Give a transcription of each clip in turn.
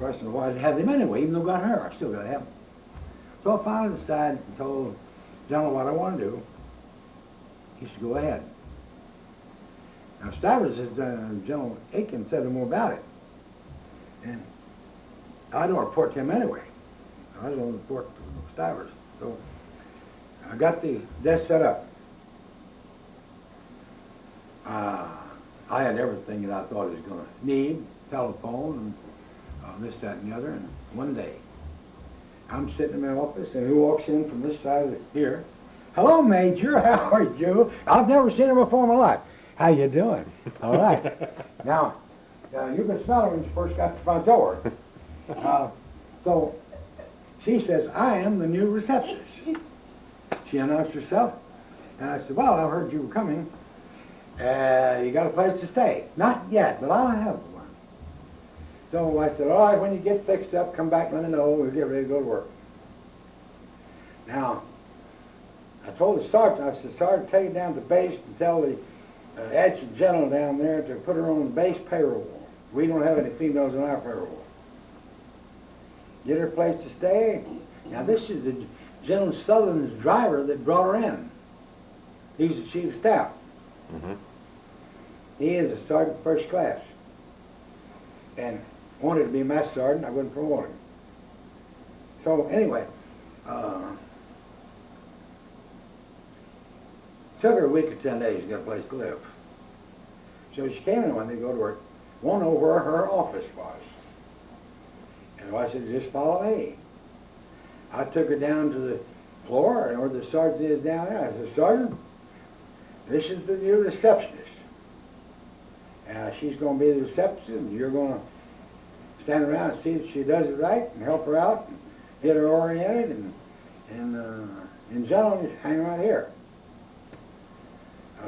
course, I wanted to have them anyway, even though I got her, I still got to have them. So I finally decided and told General what I want to do. He said, go ahead. Now, Stivers, General Aiken said no more about it. And I don't report to him anyway. I don't report to Stivers. So I got the desk set up. I had everything that I thought he was going to need, telephone, and this, that, and the other. And one day, I'm sitting in my office, and who walks in from this side of here? Hello, Major. How are you? I've never seen her before in my life. How you doing? All right. Now, you can smell her when you first got to the front door. So she says, I am the new receptionist. She announced herself, and I said, well, I heard you were coming. You got a place to stay? Not yet, but I'll have one. So I said, all right, when you get fixed up, come back and let me know. We'll get ready to go to work. Now, I told the sergeant, I said, Sergeant, take it down to base and tell the adjutant general down there to put her on the base payroll. We don't have any females on our payroll. Get her a place to stay. Now, this is the General Sutherland's driver that brought her in. He's the chief of staff. Mm-hmm. He is a sergeant first class. And wanted to be master sergeant, I wouldn't promote him. So anyway, took her a week or 10 days to get a place to live. So she came in one day to go to work, wanted to know where her office was. And I said, just follow me. I took her down to the floor, and where the sergeant is down there. I said, Sergeant, this is the new receptionist. She's going to be the receptionist. You're going to stand around and see that she does it right and help her out and get her oriented and in general, just hang around here.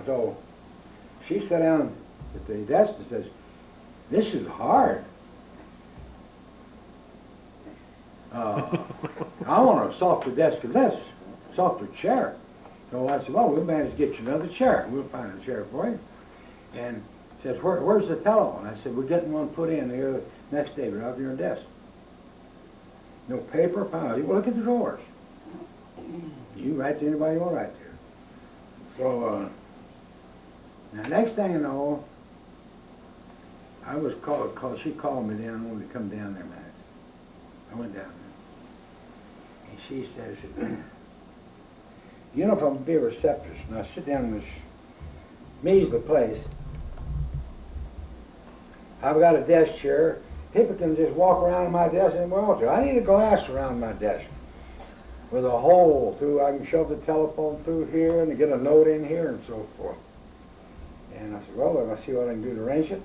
So she sat down at the desk and says, this is hard. I want a softer desk than this, softer chair. So I said, well, we'll manage to get you another chair. We'll find a chair for you. And says, where's the telephone? I said, we're getting one put in here next day, right over your desk. No paper, fine. Well, look at the drawers. You write to anybody you want to write to. So, now next thing you know, I was called, she called me down, wanted to come down there, man. I went down there. And she says, you know, if I'm going to be a receptionist, and I sit down in this measly place, I've got a desk chair. People can just walk around my desk anywhere else. I need a glass around my desk with a hole through. I can shove the telephone through here and get a note in here and so forth. And I said, well, let me see what I can do to arrange it.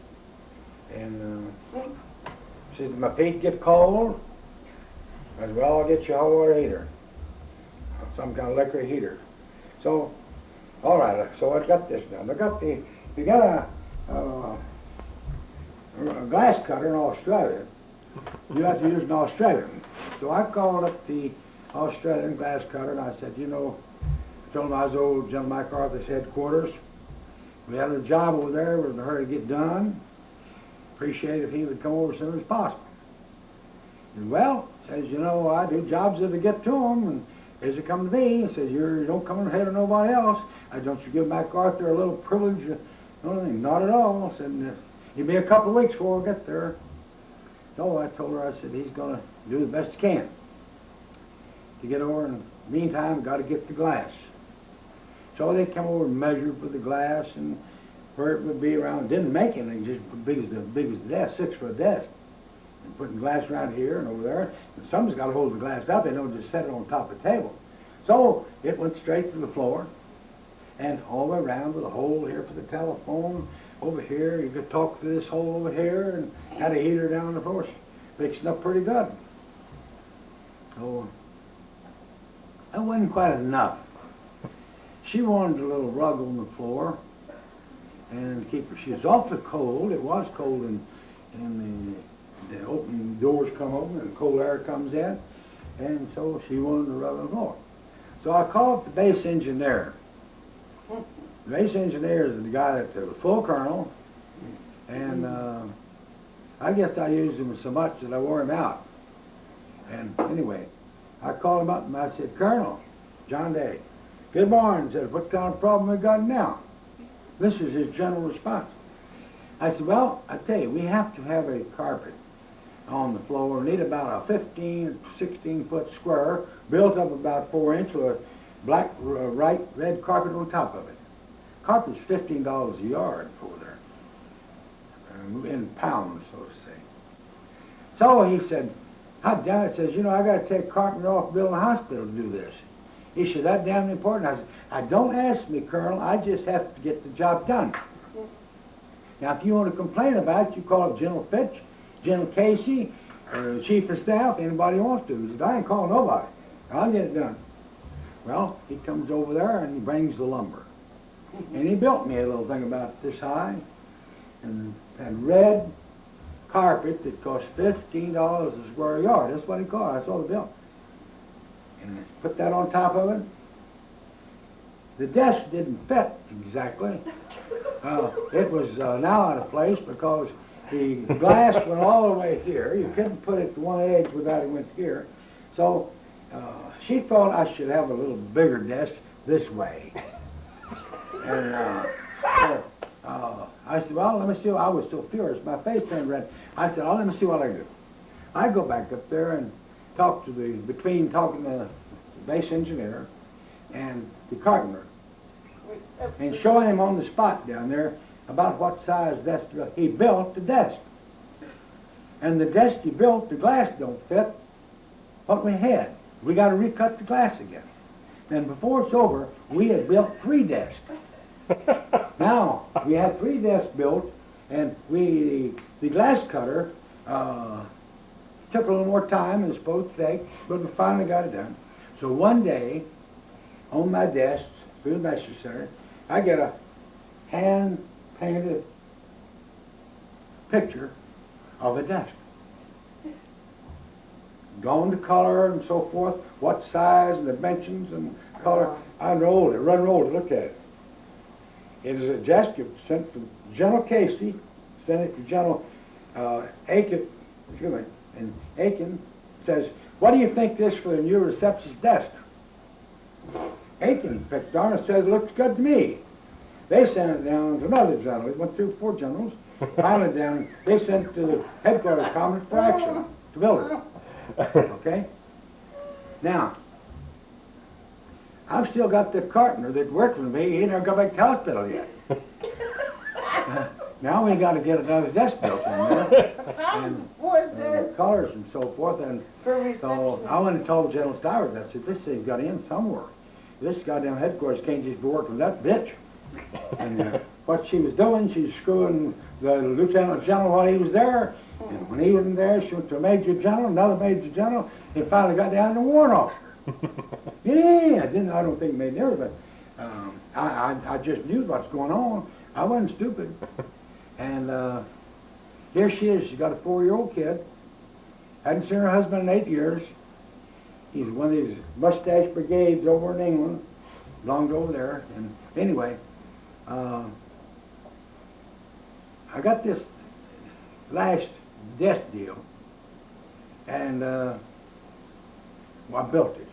And she said, my feet get cold. I said, well, I'll get you a hot water heater, some kind of liquor heater. So, all right, so I got this done. You got a glass cutter in Australia. You have to use an Australian. So I called up the Australian glass cutter and I said, you know, I told him I was old General MacArthur's headquarters. We had a job over there, we were in a hurry to get done. Appreciate if he would come over as soon as possible. And well, says, you know, I do jobs as I get to them, and as it come to me, he says, you don't come ahead of nobody else. Don't you give MacArthur a little privilege? Not at all. I said, give me a couple of weeks before we get there. So I told her, I said, he's going to do the best he can to get over. In the meantime, got to get the glass. So they come over and measured for the glass and where it would be around. Didn't make anything, just big as the desk, 6-foot desk. And putting glass around here and over there. And somebody's got to hold the glass up. They don't just set it on top of the table. So it went straight to the floor and all the way around with a hole here for the telephone. Over here, you could talk through this hole over here and had a heater down on the floor. Fixing up pretty good. So that wasn't quite enough. She wanted a little rug on the floor and keep her. She was awfully cold. It was cold in the open doors come open and cold air comes in. And so she wanted a rug on the floor. So I called the base engineer. The base engineer is the guy that's a full colonel, and I guess I used him so much that I wore him out. And anyway, I called him up and I said, Colonel, John Day, good morning. He said, what kind of problem we got now? This is his general response. I said, well, I tell you, we have to have a carpet on the floor. We need about a 15, 16-foot square, built up about 4 inch with a black, red carpet on top of it. Carpet's $15 a yard over there, in pounds, so to say. So he said, hot damn it, says, you know, I got to take carpenter off building a hospital to do this. He said, that damn important. I said, don't ask me, Colonel, I just have to get the job done. Now, if you want to complain about it, you call up General Fitch, General Casey, or the Chief of Staff, anybody wants to. He said, I ain't calling nobody. I'll get it done. Well, he comes over there and he brings the lumber. And he built me a little thing about this high, and had red carpet that cost $15 a square yard. That's what he called it. I saw the bill. And put that on top of it. The desk didn't fit exactly. It was now out of place because the glass went all the way here. You couldn't put it to one edge without it went here. So she thought I should have a little bigger desk this way. And I said, well, let me see. I was so furious. My face turned red. I said, oh, let me see what I can do. I go back up there and talk to between talking to the base engineer and the carpenter, and showing him on the spot down there about what size desk he built the desk. And the desk he built, the glass don't fit what we had. We got to recut the glass again. And before it's over, we had built 3 desks. Now, we had 3 desks built, and the glass cutter took a little more time than it's supposed to take, but we finally got it done. So one day, on my desk, through the Master Center, I get a hand-painted picture of a desk. Gone to color and so forth, what size and dimensions and color. I rolled it, look at it. It is a desk sent from General Casey, sent it to General Aiken, and Aiken says, what do you think this for the new receptionist desk? Aiken picked on it, says, it looks good to me. They sent it down to another general. It went through 4 generals. Finally down, they sent it to the headquarters common for action to build it. Okay? Now, I've still got the carpenter that worked with me. He never got back to the hospital yet. Now we got to get another desk built in there, and colors and so forth. And so I went and told General Stowers, I said, this thing's got in somewhere. This goddamn headquarters can't just be working with that bitch. And what she was doing, she was screwing the Lieutenant General while he was there. And when he wasn't there, she went to a Major General, another Major General, and finally got down to Warrant Officer. Yeah, I don't think it made never, but I just knew what's going on. I wasn't stupid. And here she is. She's got a 4-year-old kid. Hadn't seen her husband in 8 years. He's one of these mustache brigades over in England. Belonged over there. And anyway, I got this last desk deal. And well, I built it.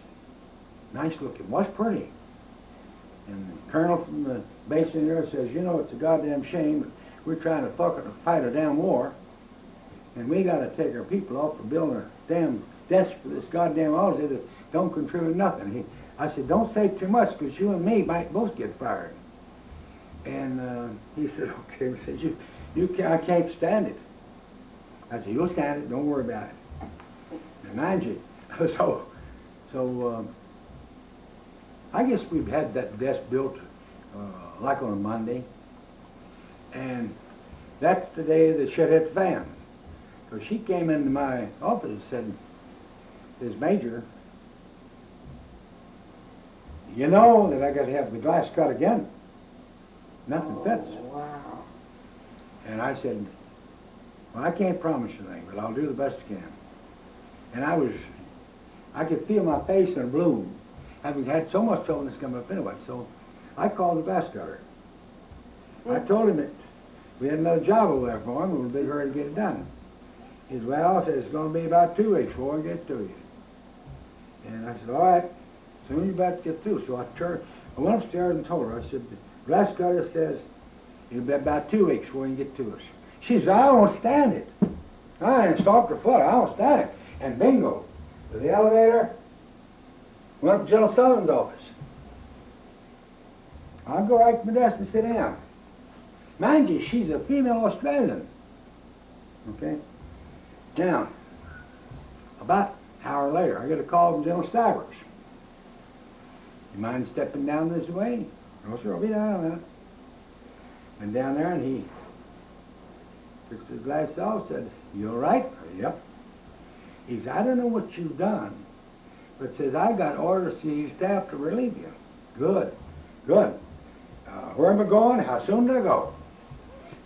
Nice looking. Was pretty. And the colonel from the base in there says, you know, it's a goddamn shame, but we're trying to fight a damn war, and we got to take our people off for building a damn desk for this goddamn office that don't contribute nothing. I said, don't say too much, because you and me might both get fired. And he said, okay. He said, I can't stand it. I said, you'll stand it. Don't worry about it. And mind you, so I guess we've had that desk built like on a Monday, and that's the day the shit hit the fan. So she came into my office and said, this Major, you know that I got to have the glass cut again. Nothing fits. Wow. And I said, well, I can't promise you anything, but I'll do the best I can. And I could feel my face in a bloom, having had so much trouble this coming up anyway. So I called the glass cutter. I told him that we had another job over there for him. We were in a big hurry to get it done. He said, well, said, it's going to be about 2 weeks before I get to you. And I said, all right, soon as you about to get through. So I went upstairs and told her, I said, the grass cutter says it'll be about 2 weeks before you can get to us. She said, I won't stand it. I ain't stomped her foot, I won't stand it. And bingo, to the elevator, went up to General Sullivan's office. I'll go right to my desk and sit down. Mind you, she's a female Australian. Okay? Now, about an hour later, I get a call from General Stivers. You mind stepping down this way? No, sir, I'll be down there. Went down there and he took his glass off, said, you all right? Yep. He said, I don't know what you've done, but says, I got orders to your staff to relieve you. Good, good. Where am I going? How soon did I go?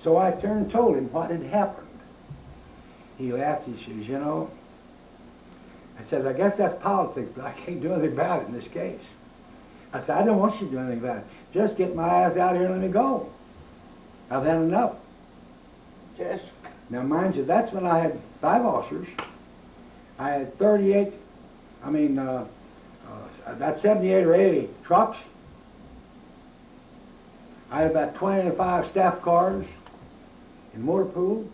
So I turned and told him what had happened. He laughed, he says, you know, I said, I guess that's politics, but I can't do anything about it in this case. I said, I don't want you to do anything about it. Just get my ass out here and let me go. I've had enough. Yes. Now, mind you, that's when I had 5 officers. I had 38, about 78 or 80 trucks. I had about 25 staff cars in motor pool.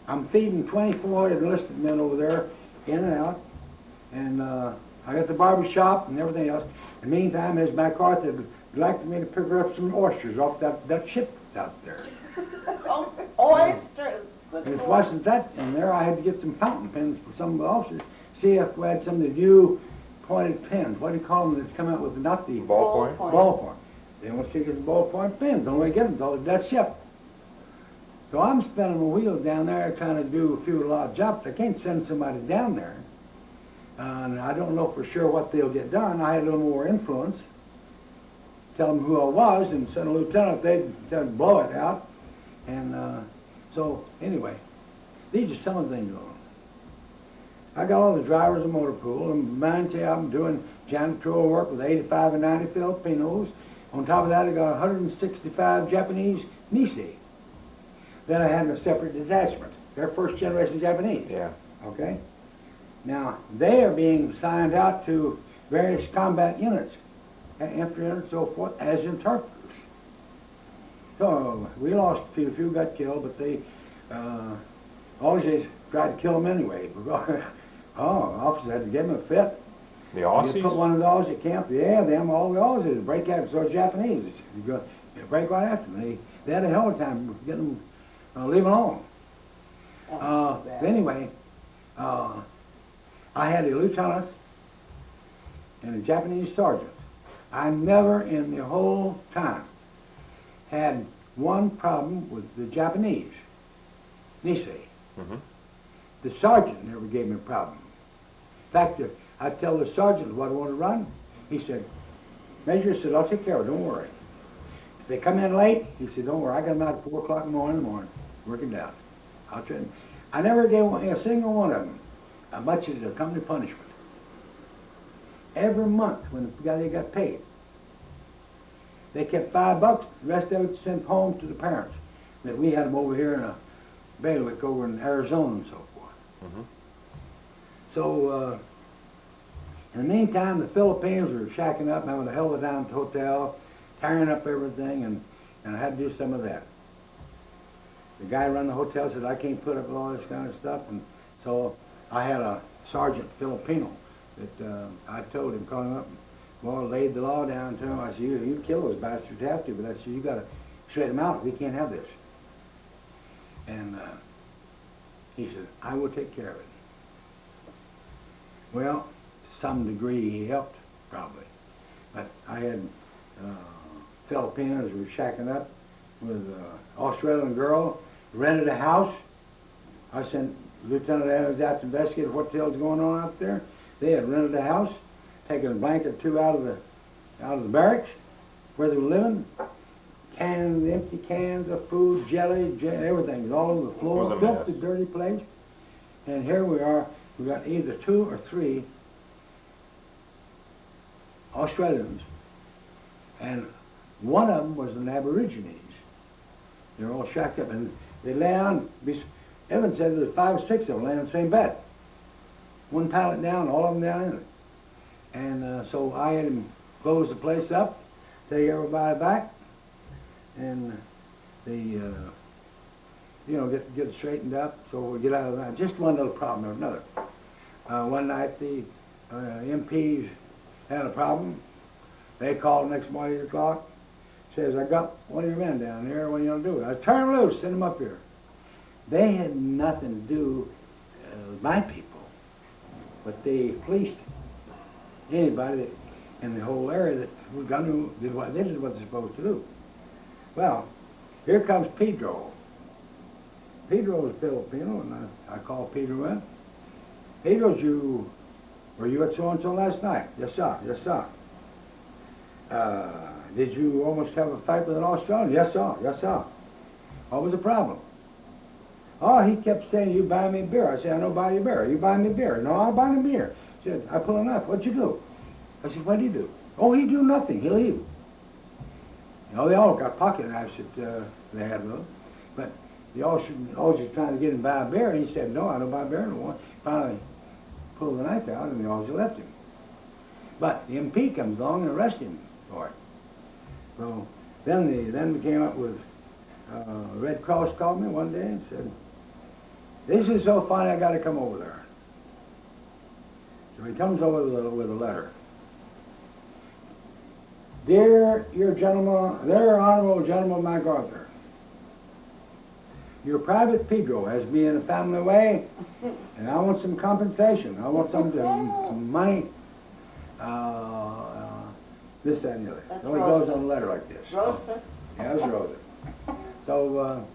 I'm feeding 24 enlisted men over there, in and out. And I got the barber shop and everything else. In the meantime, Ms. MacArthur would like me to pick up some oysters off that ship out there. Oysters. And it wasn't that in there. I had to get some fountain pens for some of the officers. See if we had some of the new pointed pens. What do you call them that come out with not the Ballpoint? Ballpoint. They want to get the ballpoint pens. Don't want to get them till that ship. So I'm spinning my wheels down there trying to do a few lot of jobs. I can't send somebody down there. And I don't know for sure what they'll get done. I had a little more influence. Tell them who I was and send a lieutenant. They'd blow it out. And so anyway, these are some of the things going on. I got all the drivers of motor pool, and mind you, I'm doing janitorial work with 85 and 90 Filipinos. On top of that, I got 165 Japanese Nisei. Then I had a separate detachment. They're first generation Japanese. Yeah. Okay? Now, they are being signed out to various combat units, infantry units, so forth, as interpreters. So we lost a few got killed, but they always tried to kill them anyway. Officers had to give them a fit. The You Aussies? put one of those at camp, yeah, them, all the Aussies break after, so Japanese. You break right after them. They had a hell of a time getting them, leave alone. Anyway, I had a lieutenant and a Japanese sergeant. I never in the whole time had one problem with the Japanese, Nisei. Mm-hmm. The sergeant never gave me a problem. In fact, I tell the sergeant what I want to run. He said, Major said, I'll take care of it, don't worry. If they come in late, he said, don't worry, I got them out at 4 o'clock in the morning, working down. I'll train them. I never gave a single one of them as much as a company punishment. Every month when they got paid, they kept $5, the rest of it sent home to the parents. That we had them over here in a bailiwick over in Arizona and so forth. Mm-hmm. So, in the meantime, the Philippines were shacking up, having a hell of a time at the hotel, tearing up everything, and I had to do some of that. The guy running the hotel said, I can't put up with all this kind of stuff, and so I had a sergeant Filipino that I told him, called him up, well, laid the law down to him. I said, you kill those bastards, you have to, but I said, you got to straighten them out. We can't have this. And he said, I will take care of it. Well, to some degree he helped, probably. But I had Filipinos who were shacking up with an Australian girl, rented a house. I sent Lieutenant Adams out to investigate what the hell's going on out there. They had rented a house, taken a blanket or two out of the barracks where they were living. Cans, empty cans of food, jelly, everything was all over the floor. Filthy, dirty place. And here we are. We got either 2 or 3 Australians, and one of them was an Aborigines. They're all shacked up, and they lay down Evans said there was 5 or 6 of them laying in the same bed. One pallet down, all of them down in it. And so I had him close the place up, take everybody back, and get it straightened up so we get out of that. Just one little problem or another. One night the MPs had a problem. They called the next morning at 8 o'clock. Says, I got one of your men down there. What are you going to do? I turn them loose, send them up here. They had nothing to do with my people, but they fleeced anybody that, in the whole area that was going to do what this is what they're supposed to do. Well, here comes Pedro. Pedro was Filipino, and I called Pedro in. Pedro, were you at so-and-so last night? Yes, sir. Yes, sir. Did you almost have a fight with an Australian? Yes, sir. Yes, sir. What was the problem? Oh, he kept saying, you buy me beer. I said, I don't buy you beer. You buy me beer. No, I buy him beer. He said, I pull a knife. What'd you do? I said, what'd he do? Oh, he do nothing. He'll leave. You know, they all got pocket knives that they had those. But the officer was trying to get him to buy a beer, and he said, no, I don't buy beer no more. Finally pulled the knife out, and the officer left him. But the MP comes along and arrested him for it. So then we came up with, Red Cross called me one day and said, this is so funny, I got to come over there. So he comes over with a letter. Dear Honorable Gentleman MacArthur, your private Pedro has me in a family way, and I want some compensation. I want some money, this, that, and the other. That's So it goes on a letter like this. Rosa? Yeah, it was Rosa. So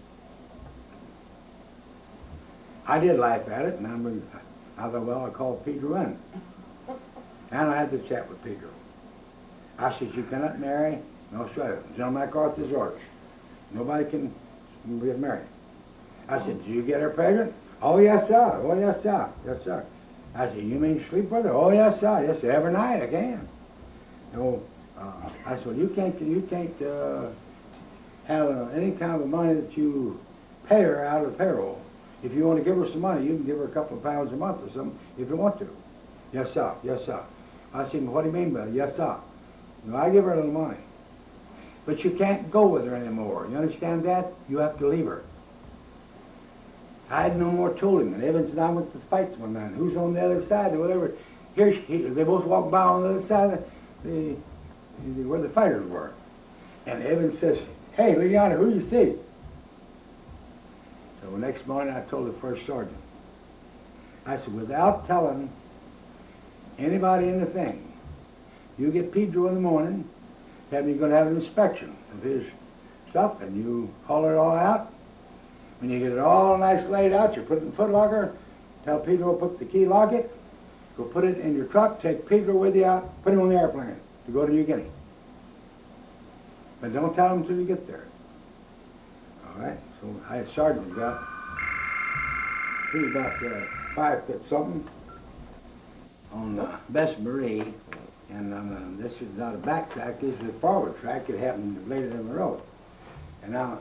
I did laugh at it, and I thought, well, I called Pedro in. And I had to chat with Pedro. I said, you cannot marry an Australian. General MacArthur's orders. Nobody can get married. I said, do you get her pregnant? Oh, yes, sir. Oh, yes, sir. Yes, sir. I said, you mean sleep with her? Oh, yes, sir. Yes, every night I can. No, I said, well, you can't have any kind of money that you pay her out of payroll. If you want to give her some money, you can give her a couple of pounds a month or something if you want to. Yes, sir. Yes, sir. I said, what do you mean by that? Yes, sir. No, I give her a little money. But you can't go with her anymore. You understand that? You have to leave her. I had no more told him. And Evans and I went to fights one night. Who's on the other side or whatever. They both walked by on the other side of where the fighters were. And Evans says, hey, Leon, who you see? So the next morning I told the first sergeant. I said, without telling anybody in the thing, you get Pedro in the morning, tell him you're going to have an inspection of his stuff, and you haul it all out. When you get it all nice laid out, you put it in the footlocker, tell Pedro to put the key, lock it, go put it in your truck, take Pedro with you out, put him on the airplane to go to New Guinea. But don't tell him until you get there. All right? So I had Sergeant he was about 5 foot something on the Bess Marie. And this is not a back track, this is a forward track. It happened later in the road. And now,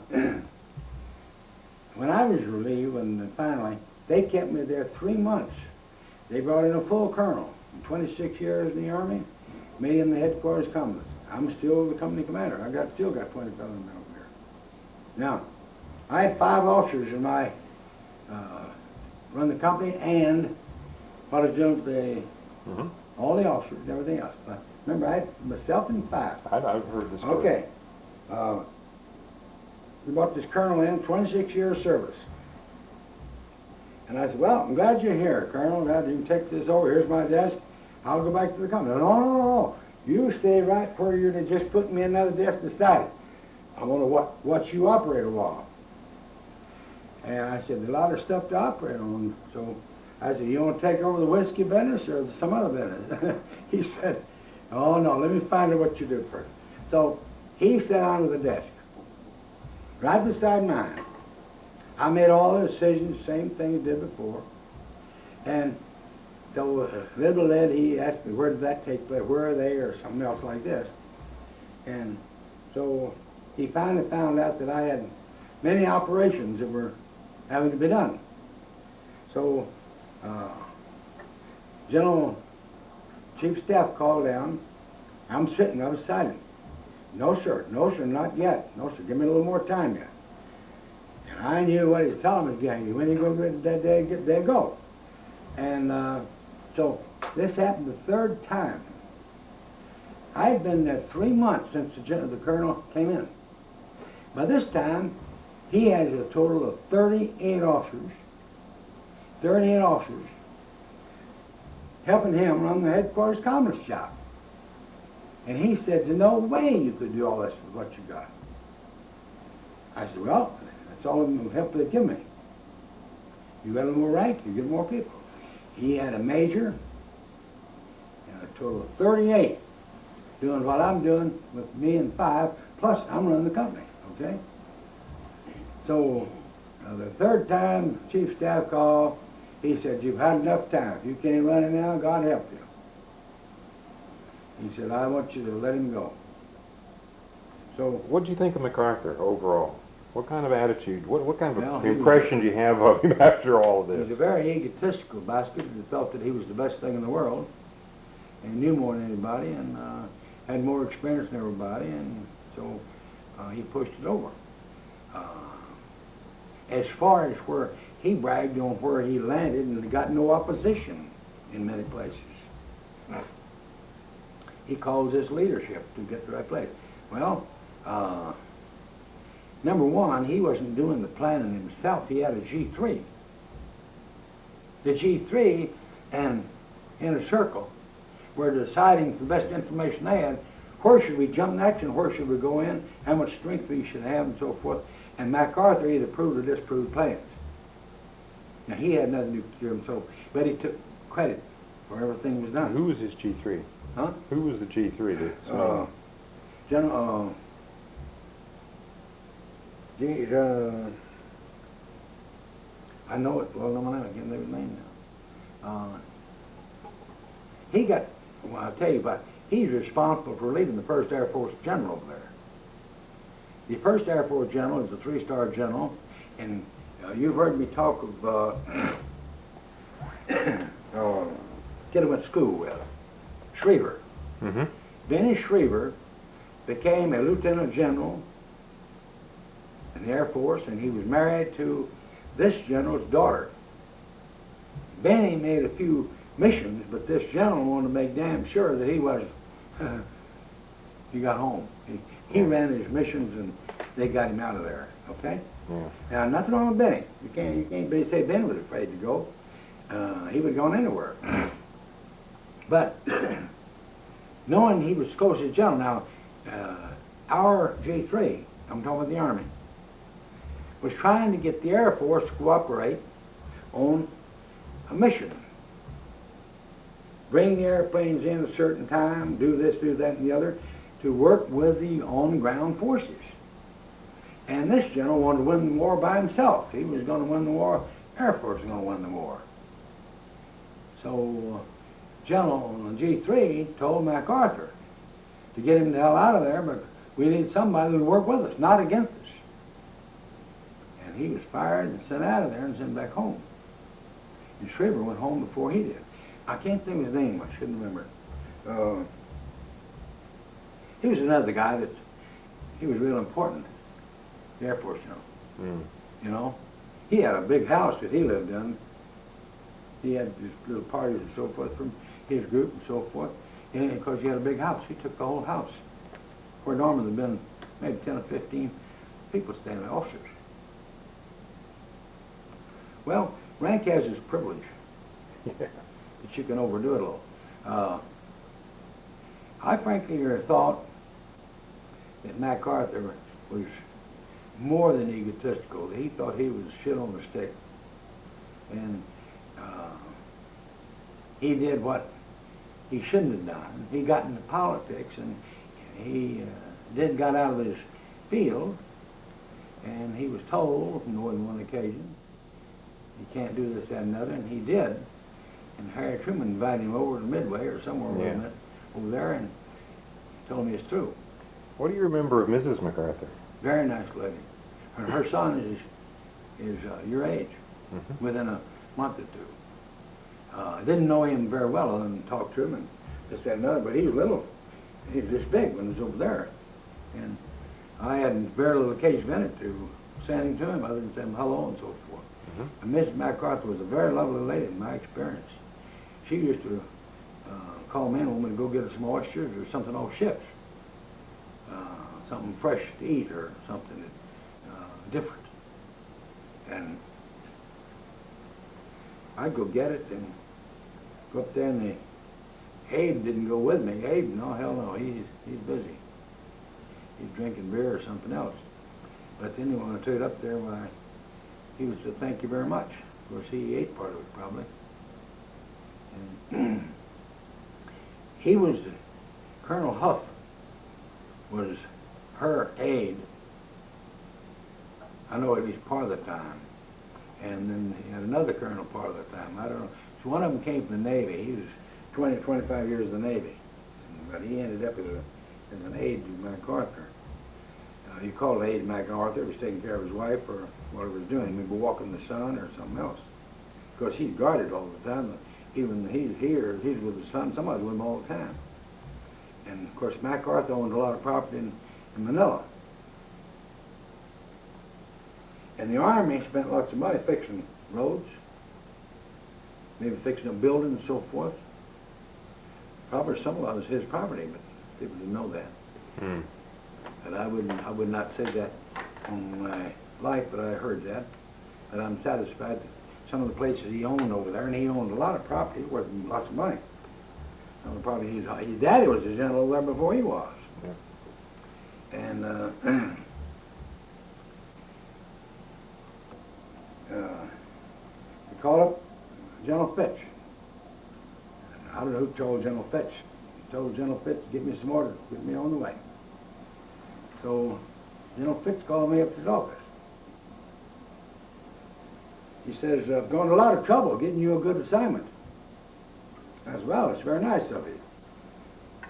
when I was relieved, and finally, they kept me there 3 months. They brought in a full colonel, 26 years in the Army, me in the headquarters company. I'm still the company commander. Still got 20 fellows over here. Now, I had 5 officers in my, run the company, and what I was doing the, all the officers and everything else. But remember, I had myself and 5. I've heard this story. Okay. We brought this colonel in, 26 years service. And I said, well, I'm glad you're here, Colonel. Glad you can take this over. Here's my desk. I'll go back to the company. No. You stay right where you're just put me another desk beside it. I want to watch you operate a while. And I said, there's a lot of stuff to operate on. So I said, you want to take over the whiskey business or some other business? He said, oh, no, let me find out what you do first. So he sat on the desk, right beside mine. I made all the decisions, same thing he did before. And so little lad, he asked me, where did that take place? Where are they? Or something else like this. And so he finally found out that I had many operations that were having to be done. So, General Chief of Staff called down. I'm sitting right beside him. No, sir, not yet. No, sir, give me a little more time yet. And I knew what he was telling me, when he go get that day, they go. And so this happened the third time. I'd been there 3 months since the colonel came in. By this time, he has a total of 38 officers, helping him run the headquarters commerce shop. And he said, there's no way you could do all this with what you got. I said, well, that's all the help they give me. You got a little more rank, you get more people. He had a major, and a total of 38, doing what I'm doing with me and 5, plus I'm running the company, okay? So, the third time Chief of Staff called, he said, you've had enough time. If you can't run it now, God help you. He said, I want you to let him go. So, what did you think of MacArthur overall? What kind of attitude, what kind of Well, impression do you have of him after all of he was this? a very egotistical bastard that felt that he was the best thing in the world and knew more than anybody and had more experience than everybody, and so he pushed it over. As far as where he bragged on where he landed and got no opposition in many places. He calls this leadership to get to the right place. Well, number one, he wasn't doing the planning himself. He had a G3. The G3 and Inner Circle were deciding the best information they had. Where should we jump next and where should we go in? How much strength we should have and so forth. And MacArthur either proved or disproved plans. Now, he had nothing to do with himself, but he took credit for everything was done. Who was his G3? Huh? Who was the G3? General, I know it, well, no, I can't think of his name now. He got, well, I'll tell you about, he's responsible for leading the 1st Air Force General over there. The 1st Air Force General is a 3-star general, and you've heard me talk of kid I went to school with, Schriever. Mm-hmm. Benny Schriever became a lieutenant general in the Air Force, and he was married to this general's daughter. Benny made a few missions, but this general wanted to make damn sure that he was, he got home. He ran his missions, and they got him out of there, okay? Yeah. Now, nothing wrong with Benny. You can't say Benny was afraid to go. He would have gone anywhere. But knowing he was close to the general, now, our J3, I'm talking about the Army, was trying to get the Air Force to cooperate on a mission. Bring the airplanes in a certain time, do this, do that, and the other, to work with the on-ground forces. And this general wanted to win the war by himself. He was going to win the war, Air Force was going to win the war. So, General G3 told MacArthur to get him the hell out of there, but we need somebody to work with us, not against us. And he was fired and sent out of there and sent back home. And Schriever went home before he did. I can't think of his name, I shouldn't remember. He was another guy that, he was real important, the Air Force, you know. He had a big house that he lived in. He had his little parties and so forth from his group and so forth. And because he had a big house, he took the whole house. Where normally there had been maybe 10 or 15 people staying there, officers. Well, rank has its privilege. That you can overdo it a little. I frankly thought that MacArthur was more than egotistical. He thought he was shit on the stick. And he did what he shouldn't have done. He got into politics, and he got out of his field, and he was told on more than one occasion, you can't do this, that, and another, and he did. And Harry Truman invited him over to Midway or somewhere over there and told me it's true. What do you remember of Mrs. MacArthur? Very nice lady. Her son is your age, within a month or two. I didn't know him very well other than talk to him and this, that, and other, but he was little. He was this big when he was over there. And I had very little occasion in it to send him to him other than saying hello and so forth. And Mrs. MacArthur was a very lovely lady in my experience. She used to call me and want me to go get her some oysters or something off ships. Something fresh to eat or something different. And I'd go get it and go up there, and Abe didn't go with me. Abe, no, hell no, he's busy. He's drinking beer or something else. But then when I took it up there, why, he was to thank you very much. Of course, he ate part of it probably. And he was, Colonel Huff was her aide. I know at least part of the time. And then he had another colonel part of the time. I don't know. So one of them came from the Navy. He was 20, 25 years in the Navy. But he ended up as an aide to MacArthur. He called aide to MacArthur. He was taking care of his wife or whatever he was doing. He'd go walking in the sun or something else. Of course, he's guarded all the time. Even he's here, he's with his son. Somebody's with him all the time. And of course, MacArthur owned a lot of property in Manila. And the Army spent lots of money fixing roads, maybe fixing a building and so forth. Probably some of it was his property, but people didn't know that. And I would not say that on my life, but I heard that. But I'm satisfied that some of the places he owned over there, and he owned a lot of property worth lots of money. Some of the property his daddy was a general there before he was. Yeah. And he called up General Fitch. I don't know who told General Fitch. He told General Fitch to give me some orders, get me on the way. So General Fitch called me up to his office. He says, I've gone to a lot of trouble getting you a good assignment. I said, well, it's very nice of you.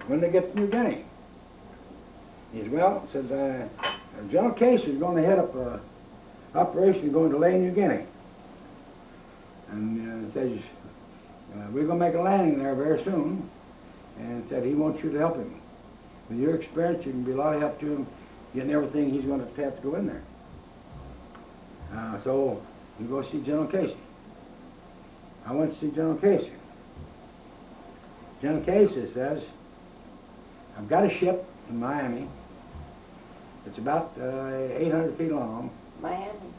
When did they get to New Guinea? He says, well, says, General Casey is going to head up an operation going to Lae, New Guinea. And says, we're going to make a landing there very soon. And said he wants you to help him. With your experience, you can be a lot of help to him getting everything he's going to have to go in there. So you go see General Casey. I went to see General Casey. General Casey says, I've got a ship in Miami. It's about 800 feet long. Miami.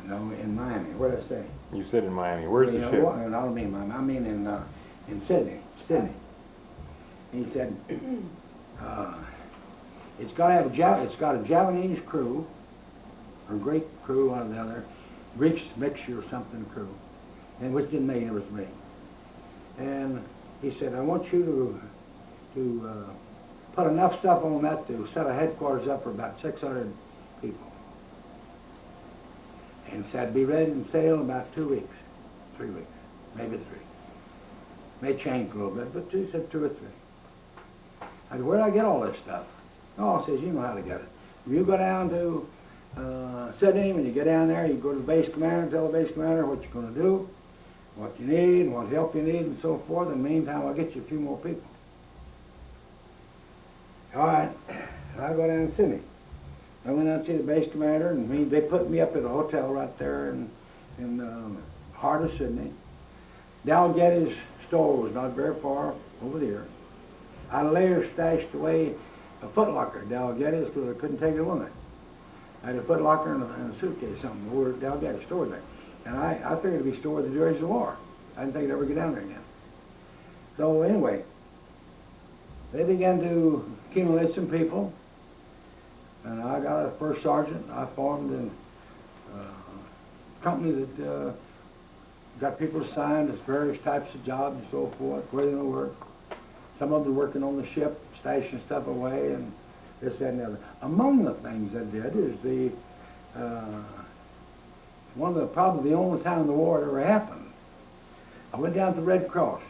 No, in Miami. Where did I say? You said in Miami. Where's the ship? I don't mean Miami. I mean in Sydney. Sydney. He said, it's got a Japanese crew, or Greek crew, one or the other, Greek mixture or something crew, and which didn't make any difference to me. And he said, I want you to put enough stuff on that to set a headquarters up for about 600 people. And said, be ready to sail in about 2 weeks, 3 weeks, maybe 3. May change a little bit, but he said 2 or 3. I said, where did I get all this stuff? Oh, he says, you know how to get it. If you go down to Sydney, when you get down there, you go to the base commander, tell the base commander what you're going to do, what you need, what help you need, and so forth. In the meantime, I'll get you a few more people. All right, I go down to Sydney. I went out to see the base commander, and they put me up at a hotel right there in the heart of Sydney. Dalgetty's store was not very far over there. I later stashed away a footlocker at Dalgetty's because I couldn't take it with me. I had a footlocker and a suitcase, something over at Dalgetty's store there. And I figured it'd be stored the duration of the war. I didn't think I'd ever get down there again. So anyway, they began to accumulate some people. And I got a first sergeant. I formed a company that got people assigned to various types of jobs and so forth, where they're going to work. Some of them working on the ship, stashing stuff away, and this, that, and the other. Among the things I did is probably the only time the war ever happened. I went down to the Red Cross.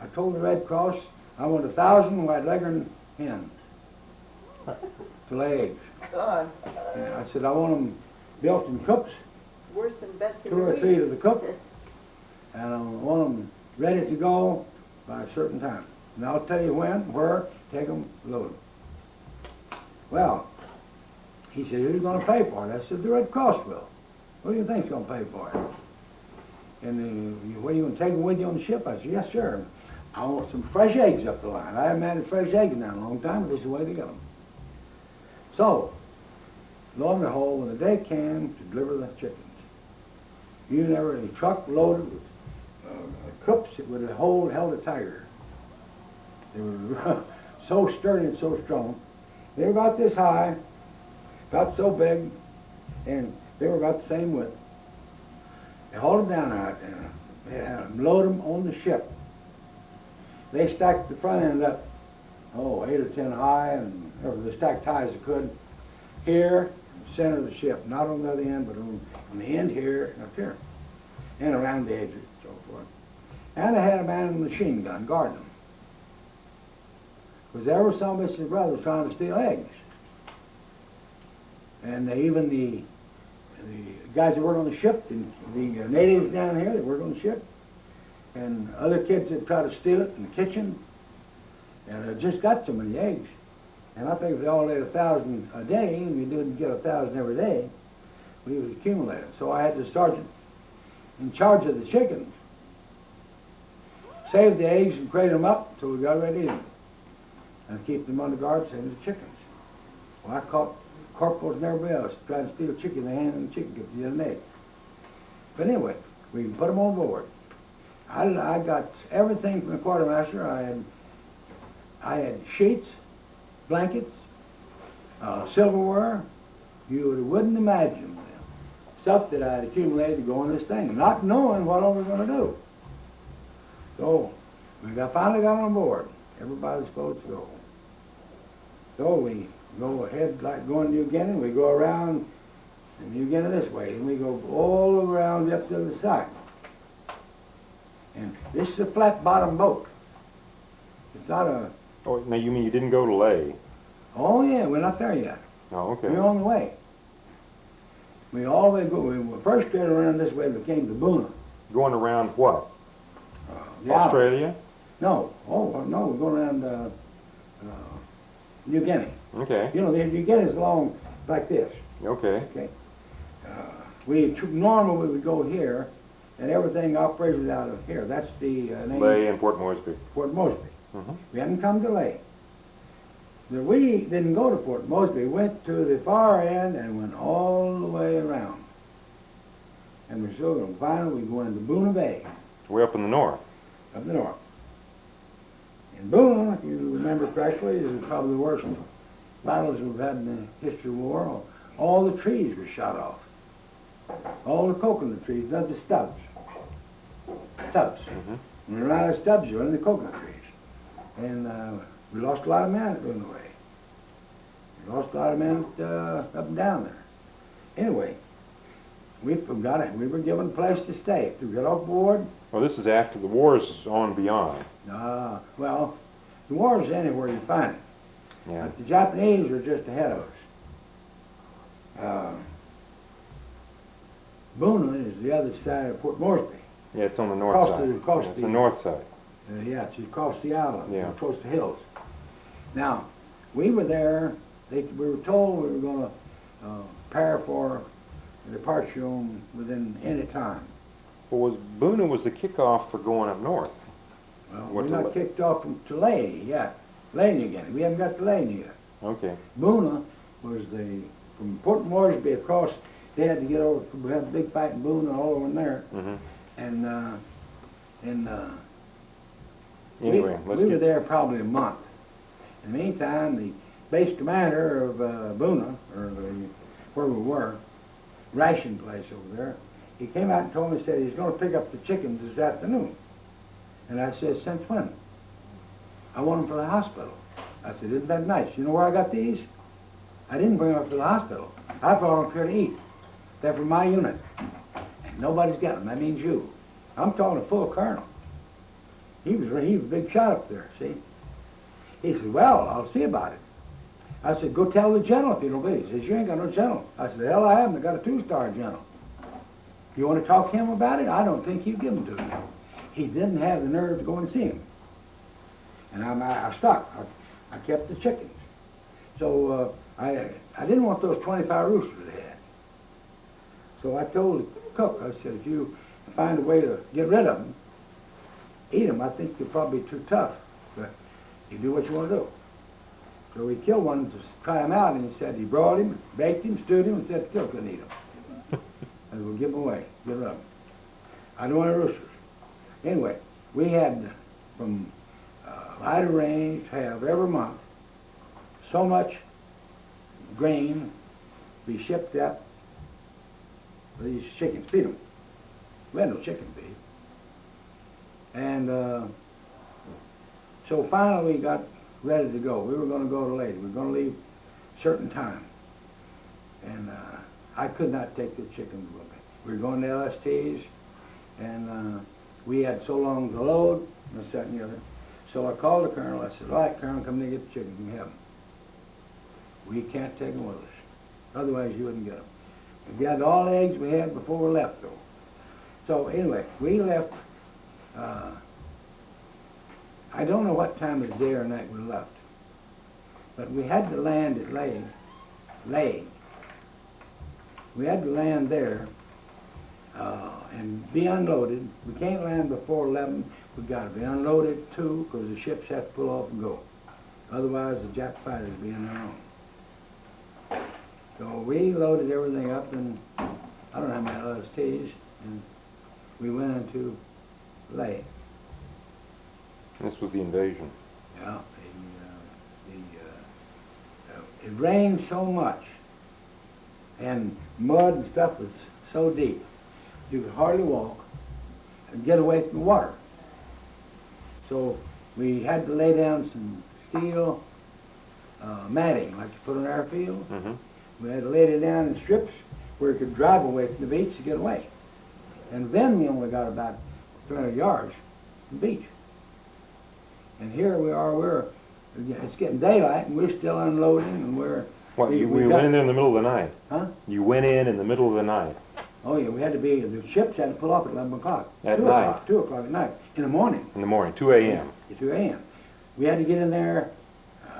I told the Red Cross I want 1,000 white leghorn hens to lay eggs. God. And I said I want them built in coops worse than Bessie 2 or Marie. 3 to the cook, and I want them ready to go by a certain time. And I'll tell you when, where, take them, load them. Well, he said, who's going to pay for it? I said, the Red Cross will. What do you think's going to pay for it? And what, are you going to take them with you on the ship? I said, yes, sir. I want some fresh eggs up the line. I haven't had fresh eggs now in a long time, but this is the way to get them. So, lo and behold, when the day came to deliver the chickens, a truck loaded with cups that would have held a tiger. They were so sturdy and so strong. They were about this high, about so big, and they were about the same width. They hauled them down out there and loaded them on the ship. They stacked the front end up, 8 or 10 high, and they stacked high as they could. Here, in the center of the ship, not on the other end, but on the end here and up here, and around the edges and so forth. And I had a man with a machine gun guarding them. Because there were some of his brothers trying to steal eggs. And even the guys that worked on the ship, the natives down here that worked on the ship, and other kids that tried to steal it in the kitchen, and I just got so many eggs. And I think if they all laid 1,000 a day, and we didn't get 1,000 every day, we would accumulate it. So I had the sergeant in charge of the chickens save the eggs and crate them up until we got ready to eat them, and keep them under guard, same as the chickens. Well, I caught corporals and everybody else trying to steal chicken. They handed them the chicken because the other day. But anyway, we put them on board. I got everything from the quartermaster. I had sheets, blankets, silverware. You wouldn't imagine them. Stuff that I had accumulated to go on this thing, not knowing what I was going to do. So we finally got on board. Everybody's supposed to go. So we go ahead like going to New Guinea. We go around New Guinea this way, and we go all around up to the side. And this is a flat bottom boat. It's not a... Oh, now you mean you didn't go to Ley? Oh yeah, we're not there yet. Oh, okay. We're on the way. We always go, we first straight around this way, we came to Boona. Going around what? The island. Australia? No, no, we're going around New Guinea. Okay. You know, the New Guinea is along like this. Okay. Okay. Normally we would go here, and everything operated out of here. That's the name. Ley and Port Moresby. Port Moresby. Mm-hmm. We hadn't come to Ley. We didn't go to Port Moresby. We went to the far end and went all the way around. And we're still going to finally we go into Boona Bay, Way up in the north. up the north. In Boona, if you remember correctly, is probably the worst battles we've had in the history of war. All the trees were shot off. All the coconut trees, not the stubs. Stubs. Mm-hmm. And around the stubs, you're in the coconut trees. And we lost a lot of men going away. We lost a lot of men up and down there. Anyway, we got it. We were given a place to stay. To get off board. Well, this is after the war's on beyond. Well, the war is anywhere you find it. Yeah. But the Japanese are just ahead of us. Boona is the other side of Port Moresby. Yeah, it's on the north side. Across It's the north side. Yeah, it's across the island, Yeah. across the hills. Now, we were there. We were told we were going to prepare for departure within any time. Well, Boona was the kickoff for going up north. Well, What we're to not kicked off to Ley yet. Ley again. We haven't got to Ley yet. Okay. Boona was from Port Moresby across. They had to get over. We had a big fight in Boona all over in there. Mm-hmm. Anyway, we were there probably a month. In the meantime, the base commander of Boona, or where we were, ration place over there, he came out and told me, said he's going to pick up the chickens this afternoon. And I said, since when? I want them for the hospital. I said, isn't that nice? You know where I got these? I didn't bring them up to the hospital. I brought them up here to eat. They're from my unit. And nobody's got them. That means you. I'm talking to full colonel. He was a big shot up there, see? He said, well, I'll see about it. I said, go tell the general if you don't believe. He says, you ain't got no general. I said, hell, I haven't. I got a 2-star general. You want to talk to him about it? I don't think you give them to him. He didn't have the nerve to go and see him. And I stuck. I kept the chickens. So I didn't want those 25 roosters they had. So I told the cook, I said, if you find a way to get rid of them, eat them, I think they're probably too tough. But you do what you want to do. So he killed one to try him out, and he said he broiled him, baked him, stewed him, and said still couldn't eat him. I said, well, give them away, get rid of them. I don't want roosters. Anyway, we had from Ida Range to have every month so much grain be shipped up for these chickens, feed them. We had no chicken feed. And so finally we got ready to go. We were going to go to Lady. We were going to leave a certain time. And I could not take the chickens with me. We were going to LSTs, and we had so long to load, and this, that, and the other. So I called the colonel. I said, all right, Colonel, come in and get the chickens. You can have them. We can't take them with us. Otherwise, you wouldn't get them. We got all the eggs we had before we left, though. So anyway, we left. I don't know what time of day or night we left, but we had to land at Lay. We had to land there and be unloaded. We can't land before 11. We got to be unloaded at 2 because the ships have to pull off and go. Otherwise, the Jap fighters would be in their own. So we loaded everything up, and I don't know how many LSTs, and we went into Lay. This was the invasion. Yeah, it rained so much, and mud and stuff was so deep, you could hardly walk and get away from the water. So we had to lay down some steel matting, like you put on an airfield. Mm-hmm. We had to lay it down in strips where you could drive away from the beach to get away. And then we only got about 300 yards from the beach. And here we are, it's getting daylight, and we're still unloading, and What, you went in there in the middle of the night? Huh? You went in the middle of the night? Oh yeah, the ships had to pull off at 11 o'clock. At 2 night? o'clock, 2 o'clock at night, in the morning. In the morning, 2 a.m. At 2 a.m. We had to get in there,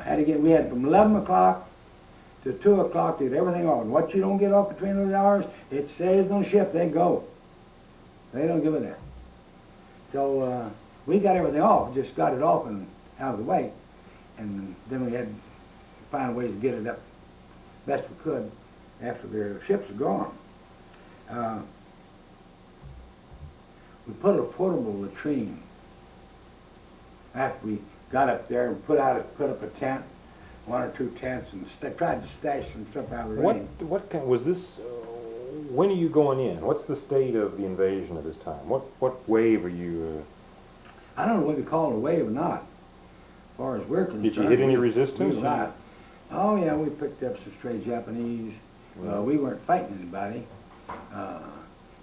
we had from 11 o'clock to 2 o'clock to get everything off. And what you don't get off between those hours, it stays on the ship, they go. They don't give it there. So we got everything off, just got it off and out of the way. And then we had to find ways to get it up best we could after the ships were gone. We put a portable latrine after we got up there and put up a tent, 1 or 2 tents, and tried to stash some stuff out of the rain. What kind, was this, when are you going in? What's the state of the invasion at this time? What wave are you... I don't know whether to call it a wave or not, as far as we're concerned. Did you hit any resistance? We right. Oh yeah, we picked up some stray Japanese. We weren't fighting anybody.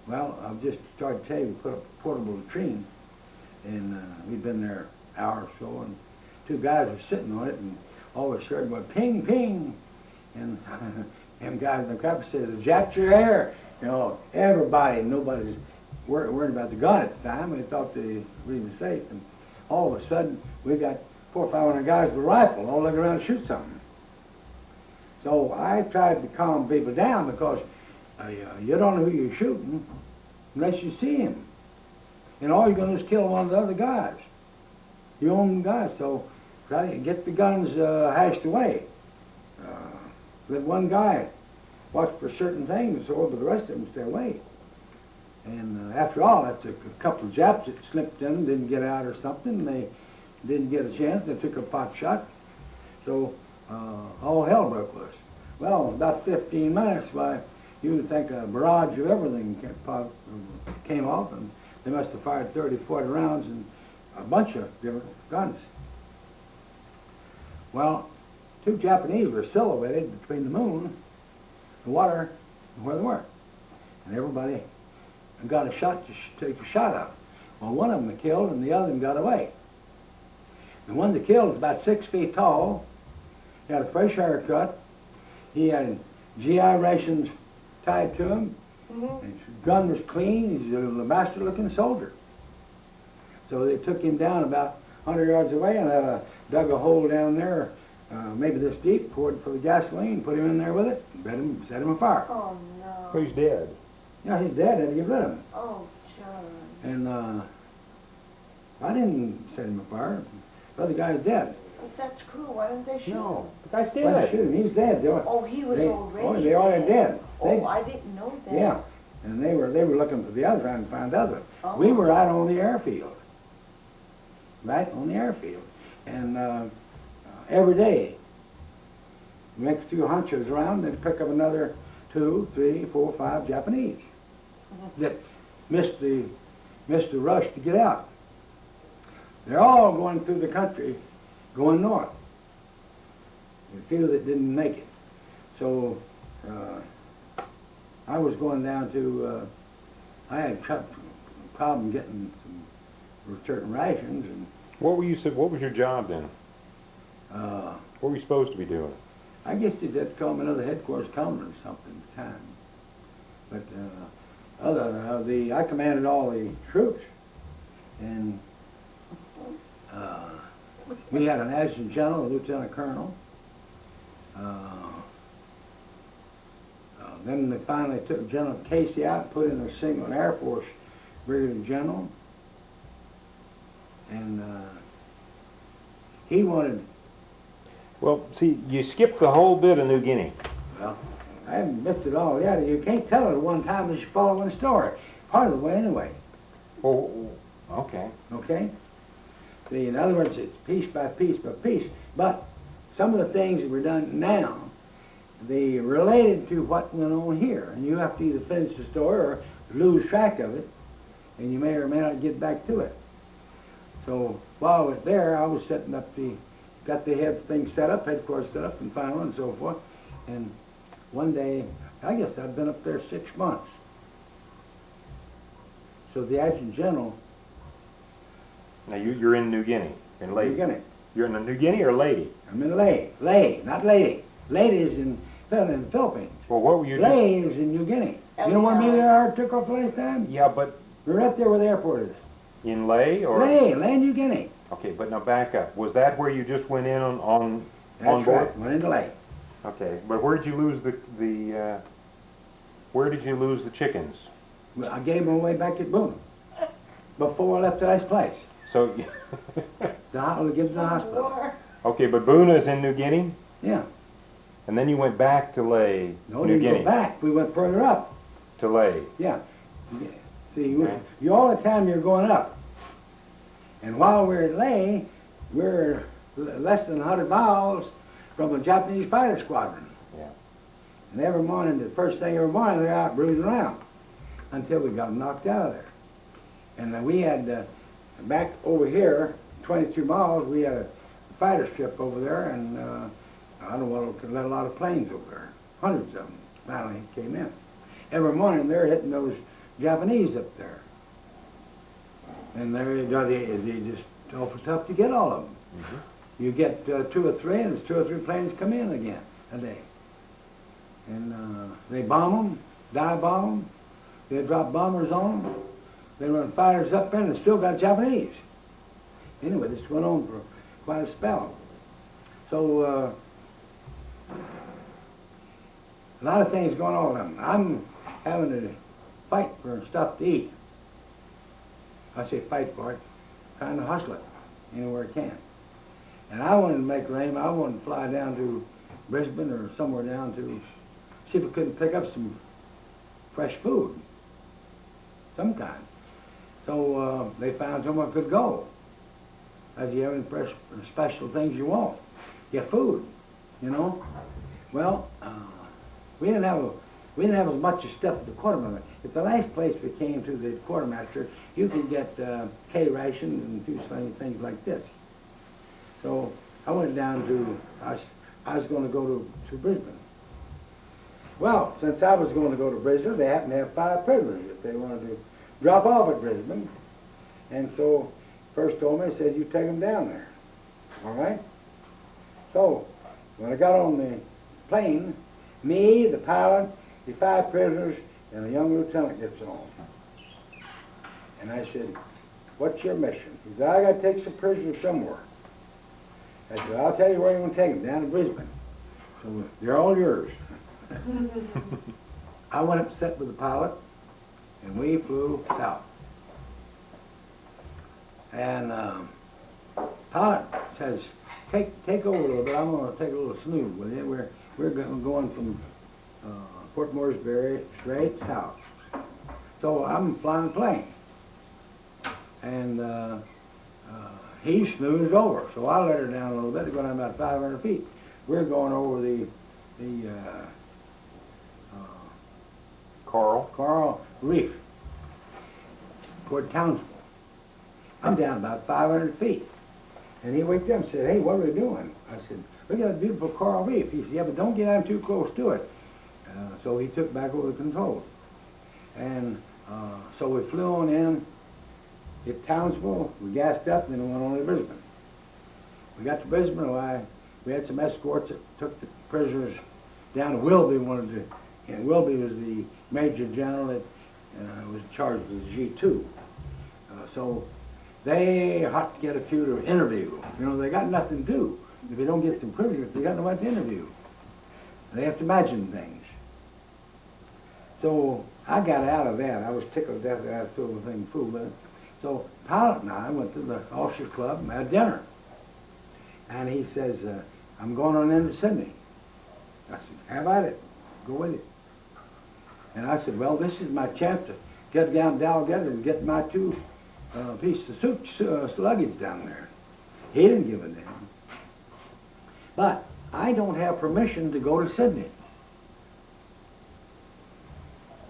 Well, I'll just start to tell you, we put up a portable latrine, and we'd been there an hour or so, and 2 guys were sitting on it, and all of a sudden went ping, ping, and them guys in the crowd said, "The Japs are here." You know, everybody, nobody's worried about the gun at the time. They thought they were even safe, and all of a sudden we got 400 or 500 guys with a rifle all looking around to shoot something. So I tried to calm people down because you don't know who you're shooting unless you see him. And all you're going to do is kill one of the other guys, your own guys. So try to get the guns hashed away. Let one guy watch for certain things, so but the rest of them stay away. And after all, that's a couple of Japs that slipped in, didn't get out or something. They didn't get a chance. They took a pot shot. So all hell broke loose. Well, about 15 minutes, why, you would think a barrage of everything came off, and they must have fired 30, 40 rounds and a bunch of different guns. Well, 2 Japanese were silhouetted between the moon, the water, and where they were. And everybody got a shot to take a shot of. Well, one of them was killed, and the other one got away. The one that killed was about 6 feet tall. He had a fresh haircut. He had GI rations tied to him. And his gun was clean. He's a master-looking soldier. So they took him down about 100 yards away and dug a hole down there, maybe this deep, poured for the gasoline, put him in there with it, and set him afire. Oh, no. So he's dead. Yeah, he's dead. Had to get rid of him. Oh, John. And I didn't set him afire. The other guy's dead. But that's cruel. Why didn't they shoot him? No, the guy's Why dead. shoot him? He's dead. Oh, he was already Oh, they already dead. Oh, I didn't know that. Yeah, and they were looking for the other, trying to find the other. Oh. We were out on the airfield, right on the airfield, and every day, the next few hunches around, they'd pick up another 2, 3, 4, 5 Japanese that missed the rush to get out. They're all going through the country, going north. The few that didn't make it. So I was going down to, I had a problem getting some certain rations, and What was your job then? What were you supposed to be doing? I guess you'd have to call me another headquarters commander or something at the time. But I commanded all the troops, and we had an adjutant general, a lieutenant colonel. Then they finally took General Casey out and put in a single Air Force brigadier general. And he wanted, Well, see, you skipped the whole bit of New Guinea. well, I haven't missed it all yet. You can't tell it at one time as you follow one story. Part of the way anyway, Oh, okay. okay? See, in other words, it's piece by piece by piece. But some of the things that were done now, they related to what went on here. And you have to either finish the story or lose track of it, and you may or may not get back to it. So while I was there, I was setting up got the thing set up, headquarters set up, and final and so forth. And one day, I guess I'd been up there 6 months. So the adjutant general, Now you're in New Guinea, in Leyte. New Guinea. You're in New Guinea or Leyte? I'm in Ley, not Leyte. Leyte is in the Philippines. Well, what were you? Ley is in New Guinea. You know where me and R took off last time? Yeah, but We're right there where the airport is. in Ley or? Ley, New Guinea. Okay, but now back up. Was that where you just went in on That's board? right, went into Ley. Okay, but where did you lose where did you lose the chickens? Well, I gave them away back at Boone before I left the last place. So, The hospital, give them to the hospital. War. okay, but Buna's in New Guinea, Yeah. and then you went back to Ley, No, New didn't Guinea, go back. We went further up. to Ley. Yeah. See, Okay. you all the time you're going up. And while we're at Ley, we're less than 100 miles from a Japanese fighter squadron. Yeah. And every morning, the first thing every morning, they're out bruising around until we got knocked out of there. And then we had, back over here, 22 miles, we had a fighter strip over there, and I don't know what, could let a lot of planes over there. Hundreds of them finally came in. Every morning, they're hitting those Japanese up there. And they're just awful tough to get all of them. Mm-hmm. You get 2 or 3, and there's 2 or 3 planes come in again a day. And they bomb them, dive bomb them. They drop bombers on them. They run fighters up there, and they still got Japanese. Anyway, this went on for quite a spell. So a lot of things going on. I'm having to fight for stuff to eat. I say fight for it, trying to hustle it anywhere I can. And I wanted to make arrangements. I wanted to fly down to Brisbane or somewhere down to see if we couldn't pick up some fresh food, some kind. So they found someone could go. As you have any fresh, special things you want, get food, you know. Well, we didn't have as much stuff at the quartermaster. At the last place we came to, the quartermaster, you could get K rations and do things like this. So I went down to, I was going to go to Brisbane. Well, since I was going to go to Brisbane, they happened to have 5 prisoners that they wanted to drop off at Brisbane. And so, first told me, said, you take them down there. All right? So, when I got on the plane, me, the pilot, the 5 prisoners, and a young lieutenant gets on. And I said, what's your mission? He said, I gotta take some prisoners somewhere. I said, I'll tell you where you're gonna take them, down to Brisbane. So they're all yours. I went up to sit with the pilot, and we flew south. And pilot says, take over a little bit. I'm going to take a little snooze with you. We're going from Port Moresby straight south. So I'm flying the plane, and he snoozed over. So I let her down a little bit. They're going down about 500 feet. We're going over the Coral Reef toward Townsville. I'm down about 500 feet. And he waked up and said, hey, what are we doing? I said, we got a beautiful coral reef. He said, yeah, but don't get out too close to it. So he took back over the controls. And so we flew on in, hit Townsville, we gassed up, and then we went on to Brisbane. We got to Brisbane, we had some escorts that took the prisoners down to Wilby. And Wilby was the Major General that was in charge of the G2. So they had to get a few to interview. You know, they got nothing to do. If they don't get some prisoners, they got nobody to interview. They have to imagine things. So I got out of that. I was tickled to death that I was filled with things full. But so Pilot and I went to the officers' club and had dinner. And he says, I'm going on into Sydney. I said, have at it. Go with it. And I said, well, this is my chance to get down to Dalgety and get my two pieces of suit luggage down there. He didn't give a damn. But I don't have permission to go to Sydney.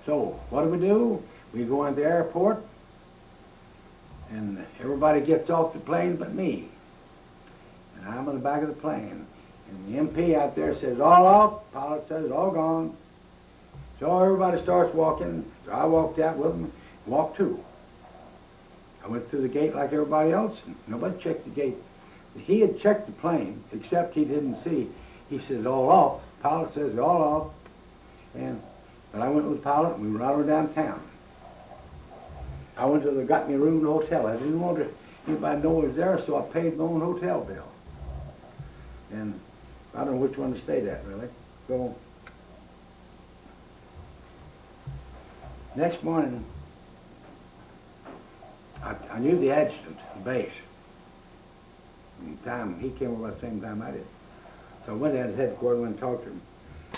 So what do? We go into the airport, and everybody gets off the plane but me. And I'm in the back of the plane. And the MP out there says, all out. Pilot says, all gone. So everybody starts walking. So I walked out with them, walked too. I went through the gate like everybody else, and nobody checked the gate. He had checked the plane, except he didn't see. He says, all off. Pilot says, all off. But I went with the pilot, and we were out downtown. I went to got me a room in the hotel. I didn't want anybody to know I was there, so I paid my own hotel bill. And I don't know which one to stay at, really. So, next morning, I knew the adjutant, the base. He came over at the same time I did. So I went down to his headquarters and went and talked to him.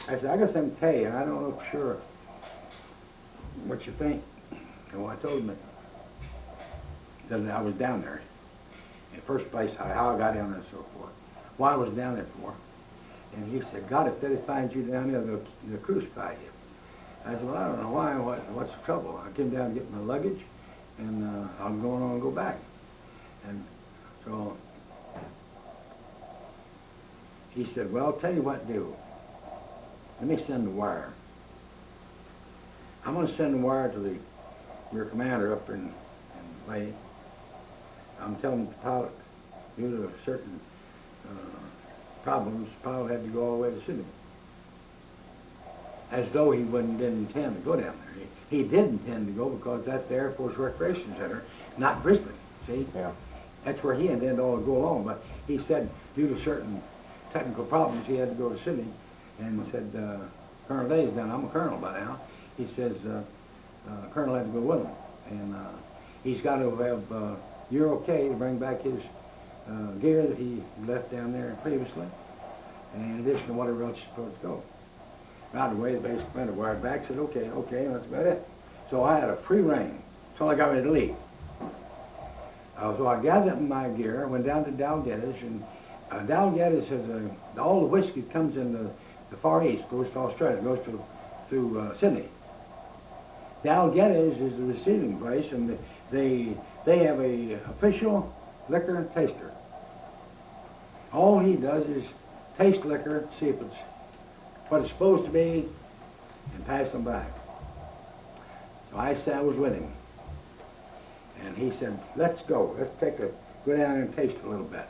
I said, I got something to tell you, and I don't know for sure what you think. So I told him that I was down there. In the first place, how I got down there and so forth. Why I was down there for. And he said, God, if they find you down there, they'll crucify you. I said, well, I don't know why. What's the trouble? I came down to get my luggage, and I'm going on and go back. And so he said, well, I'll tell you what to do. Let me send the wire. I'm going to send the wire to your commander up in Lay. I'm telling the pilot, due to certain problems, the pilot had to go all the way to Sydney. As though he didn't intend to go down there. He did intend to go because that's the Air Force Recreation Center, not Brisbane, see? Yeah. That's where he intended all to go along, but he said due to certain technical problems he had to go to Sydney, and said, Colonel Day's down, I'm a colonel by now. He says, Colonel had to go with him, and he's got to have, you're okay to bring back his gear that he left down there previously, and in addition to whatever else you're supposed to go. By the way, the basic commander wired back, said, okay, that's about it. So I had a free rein until I got ready to leave. So I gathered up my gear, went down to Dalgety's, and Dalgety's has all the whiskey comes in the Far East, goes to Australia, goes through Sydney. Dalgety's is the receiving place, and they have a official liquor taster. All he does is taste liquor, see if it's what it's supposed to be, and pass them back. So I said I was with him. And he said, let's go. Let's go down and taste a little bit.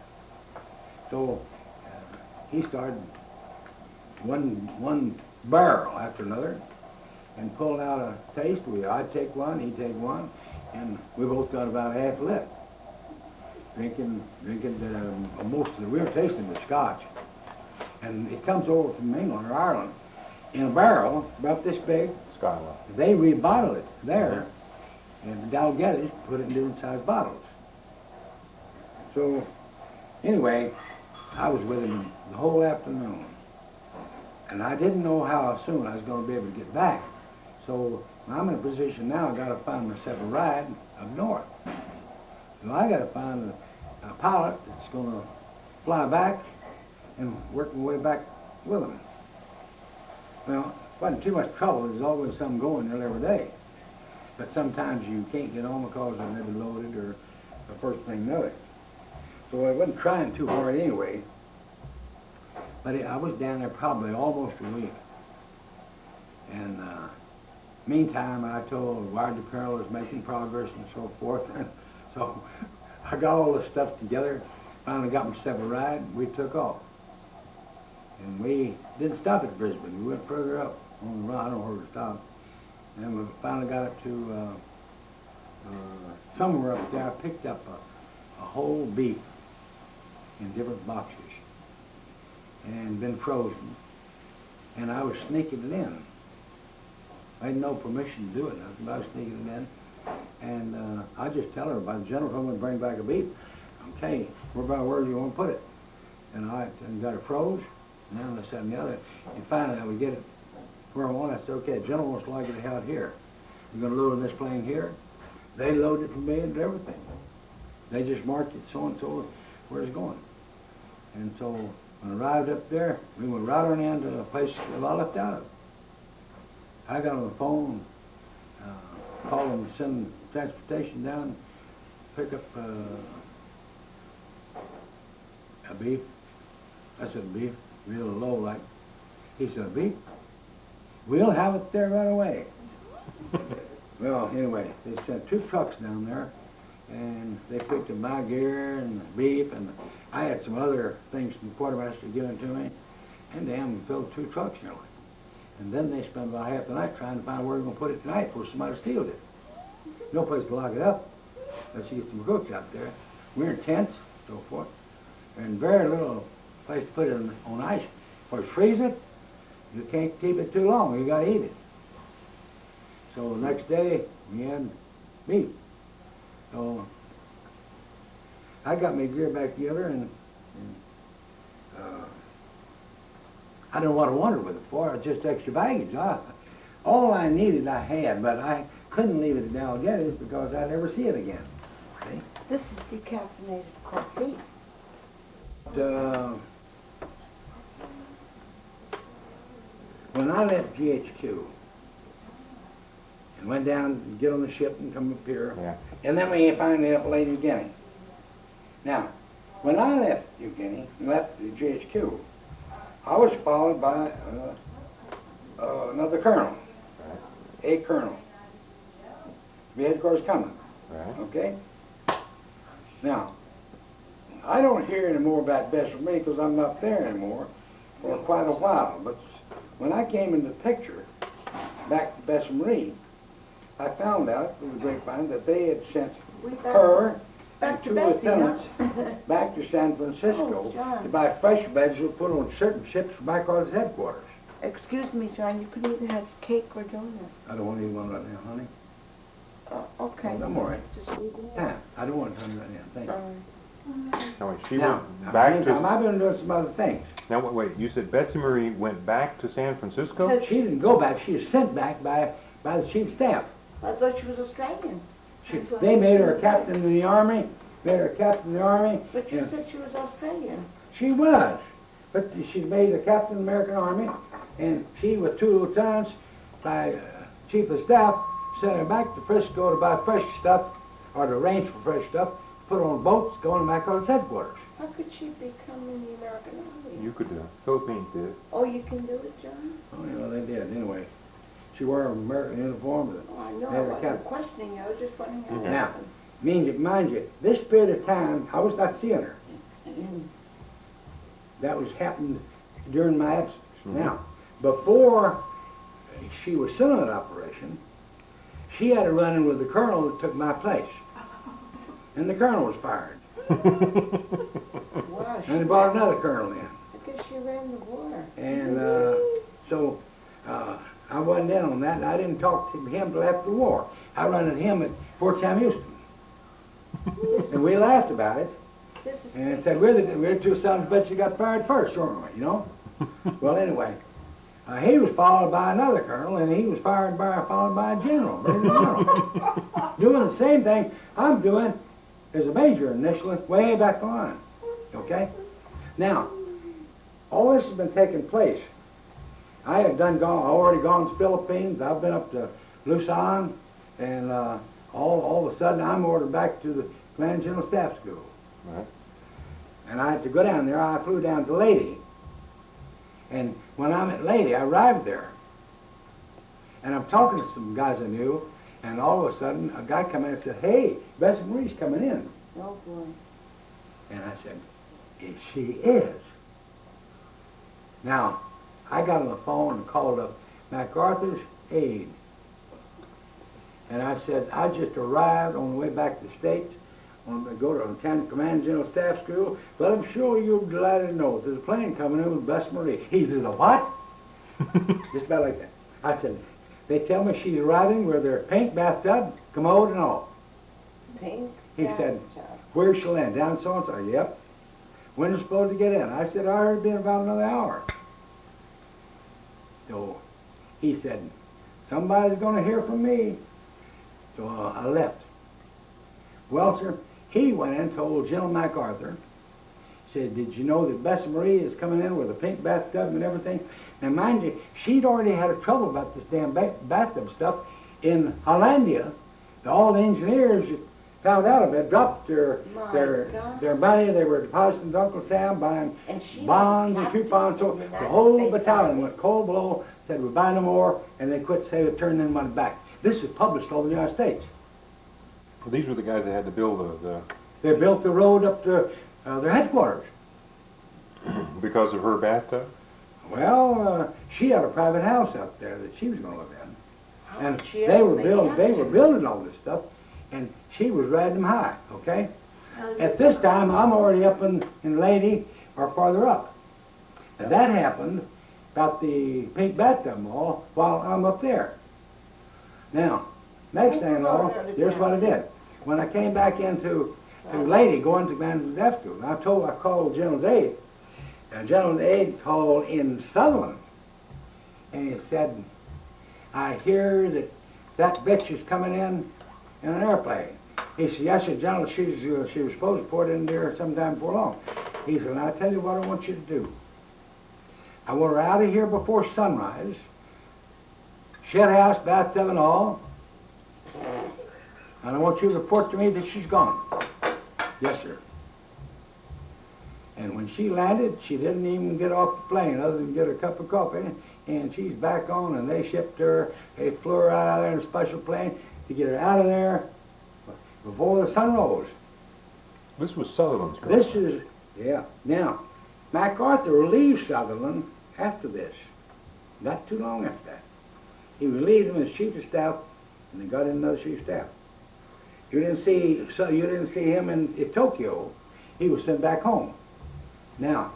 So he started one barrel after another. and pulling out a taste. I'd take one, he'd take one, and we both got about half lit. Drinking most of we were tasting the scotch. And it comes over from England or Ireland in a barrel about this big. Skyline. They rebottle it there, and the Dalgetties put it in different sized bottles. So, anyway, I was with him the whole afternoon. And I didn't know how soon I was going to be able to get back. So, I'm in a position now, I got to find myself a ride up north. So I got to find a pilot that's going to fly back and work my way back with him. Well, it wasn't too much trouble. There's always something going there every day. But sometimes you can't get on because they're never loaded or the first thing know it. So I wasn't trying too hard anyway. But I was down there probably almost a week. And meantime, I told Wired Apparel was making progress and so forth. And so I got all the stuff together, finally got myself a ride, and we took off. And we didn't stop at Brisbane. We went further up on the run. I don't know where to stop. And we finally got up to somewhere up there. I picked up a whole beef in different boxes and been frozen. And I was sneaking it in. I had no permission to do it, nothing, but I was sneaking it in. And I just tell her, by the general told me to bring back a beef. Okay, where do you want to put it? And I got it froze. And then I said, and the other, and finally I would get it where I want. I said, okay, the general wants to like it out here. You're going to load in this plane here. They load it for me and everything. They just marked it so and so where it's going. And so when I arrived up there, we went right on into the place that I left out of. I got on the phone, called them to send transportation down, pick up a beef. I said, beef, real low like. He said, beef? We'll have it there right away. Well, anyway, they sent 2 trucks down there, and they picked up my gear and beef, and I had some other things from the quartermaster given to me, and damn, filled 2 trucks nearly. And then they spent about half the night trying to find where we're going to put it tonight before somebody steals it. No place to lock it up. Let's get some cooks out there. We're in tents, so forth, and very little place to put it on ice. Or freeze it, you can't keep it too long. You got to eat it. So the next day, we had meat. So I got my gear back together, and I don't know what I wanted with it for. It's just extra baggage. All I needed, I had, but I couldn't leave it at Dalgetty's because I'd never see it again. See? This is decaffeinated coffee. When I left GHQ and went down to get on the ship and come up here, and then we finally left New Guinea. Now, when I left New Guinea and left the GHQ, I was followed by another colonel, a colonel. We had, of course, coming. Okay? Now, I don't hear any more about Bessemer Marie because I'm not there anymore for quite a while. But when I came in the picture back to Bessemer Marie, I found out through the grapevine that they had sent her and 2 lieutenants back to San Francisco to buy fresh vegetables put on certain ships for MacArthur's headquarters. Excuse me, John, you could either have cake or donut. I don't want to eat one right now, honey. Okay. I'm all right. Just leave it. Yeah, I don't want to right now, thank you. Now, when she Now, went back meantime, to... I've been doing some other things. Now, wait, you said Betsy Marie went back to San Francisco? She didn't go back, she was sent back by the chief of staff. I thought she was Australian. They made her a captain in the army, But you said she was Australian. She was, but she made a captain in the American Army, and she with 2 lieutenants by chief of staff sent her back to Frisco to buy fresh stuff, or to arrange for fresh stuff, put on boats going to MacArthur's headquarters. How could she become in the American Army? You could do it. Philippines did. Oh, you can do it, John? Oh, you know, they did, anyway. She wore an American uniform, but Oh, I know. They were I wasn't captain. questioning you. I was just wondering how it Now, happened. mind you, this period of time, I was not seeing her. That was happened during my absence. Now, before she was still in that operation, she had a run-in with the colonel that took my place. And the colonel was fired. Wow, And they brought another colonel in. because she ran the war. And so I wasn't in on that, and I didn't talk to him till after the war. I run into him at Fort Sam Houston. And we laughed about it, This is and said, we're the two sons of bitches that got fired first, weren't we, you know? Well, anyway, he was followed by another colonel, and he was followed by a general, major general. Doing the same thing I'm doing as a major initially, way back the line, okay? Now, all this has been taking place. I had already gone to the Philippines. I've been up to Luzon, and all of a sudden I'm ordered back to the Command General Staff School. Right. And I had to go down there. I flew down to Lady. And when I'm at Lady, I arrived there. And I'm talking to some guys I knew, and all of a sudden a guy come in and said, hey, Bessie Marie's coming in. Oh, boy. And I said, she is. Now, I got on the phone and called up MacArthur's aide. And I said, I just arrived on the way back to the States. I'm going to go to the Command General Staff School. But I'm sure you're delighted to know there's a plane coming in with Bessie Marie. He said, a what? Just about like that. I said, they tell me she's arriving with her pink bathtub, commode and all. Pink? He said, where's she land? Down so-and-so? Yep. When is she supposed to get in? I said, I heard it been about another hour. So he said, somebody's going to hear from me. So I left. Well, sir, he went in and told General MacArthur, said, did you know that Bessie Marie is coming in with a pink bathtub and everything? Now, mind you, she'd already had a trouble about this damn bathtub stuff in Hollandia. All the engineers found out about it, dropped their money. They were depositing to Uncle Sam, buying bonds and coupons. So the whole battalion went cold below, said we'll buy no more, and they quit saying we'd turn their money back. This was published all over the United States. Well, these were the guys that had to build the They built the road up to their headquarters. because of her bathtub? Well, she had a private house up there that she was going to live in. And she they were ever building all this stuff, and she was riding them high, okay? At this time, I'm already up in Lady or farther up. And that happened about the pink bathtub mall while I'm up there. Now, next thing you know, here's what I did. When I came back into Lady, going to Command Staff School, I called General's aide. And General's aide called in Sutherland, and he said, I hear that bitch is coming in an airplane. He said, yes, sir, General, she was supposed to put in there sometime before long. He said, now, I'll tell you what I want you to do. I want her out of here before sunrise, shed house, bathtub and all, and I want you to report to me that she's gone. Yes, sir. And when she landed, she didn't even get off the plane other than get a cup of coffee, and she's back on, and they shipped her, they flew her out of there in a special plane to get her out of there before the sun rose. This was Sutherland's girl. This is, yeah. Now, MacArthur relieved Sutherland after this. Not too long after that. He relieved him as chief of staff, and they got in another chief of staff. You didn't see him in Tokyo. He was sent back home. Now,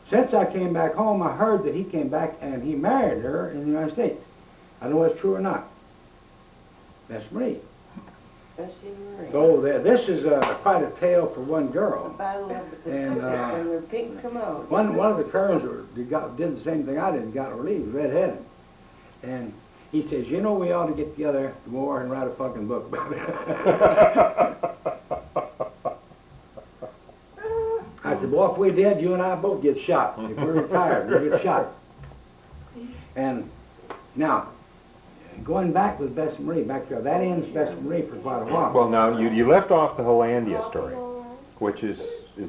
since I came back home, I heard that he came back and he married her in the United States. I don't know if it's true or not. That's me. Bessie Marie. So this is quite a tale for one girl. The Battle of the And, Pacific and the pink commode. One of the colonels did the same thing I did, got relieved, redheaded. And he says, you know, we ought to get together after the war and write a fucking book about it. I said, boy, if we did, you and I both get shot. If we're retired, we'll get shot. And now, going back with Bessie Marie, back there, that ends Bessie Marie for quite a while. Well, now, you left off the Hollandia story, which is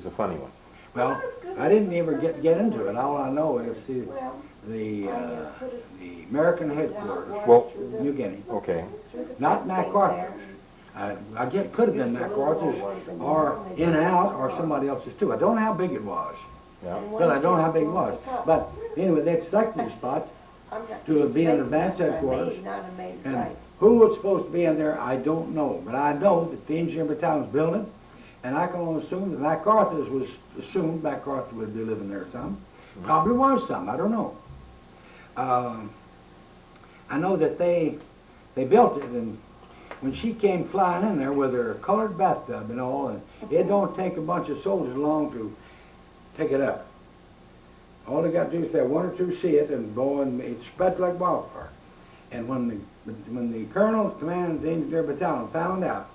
a funny one. Well, I didn't ever get into it. All I know is the American headquarters, Well, New Guinea, okay. not MacArthur's. Could have been MacArthur's, or In and Out, or somebody else's too. I don't know how big it was. Yeah. Well, I don't know how big it was. But anyway, they selected the spot, I'm not to just be in making advance that headquarters. made, not a made And right. who was supposed to be in there, I don't know. But I know that the engineer battalion was building, and I can only assume that MacArthur's was assumed MacArthur would be living there some. Probably was some, I don't know. I know that they built it, and when she came flying in there with her colored bathtub and all, and it don't take a bunch of soldiers long to take it up. All they got to do is have one or two see it, and go and it spreads like wildfire. And when the colonel commanding the engineer battalion found out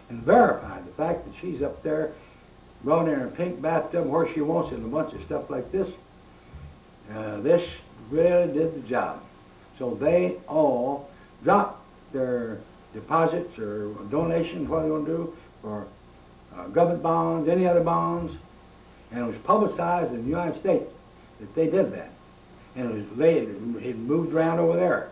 and verified the fact that she's up there, going in her pink bathtub where she wants it, and a bunch of stuff like this, this really did the job. So they all dropped their deposits or donations, what they're going to do, for government bonds, any other bonds, and it was publicized in the United States that they did that. And it was laid, it moved around over there.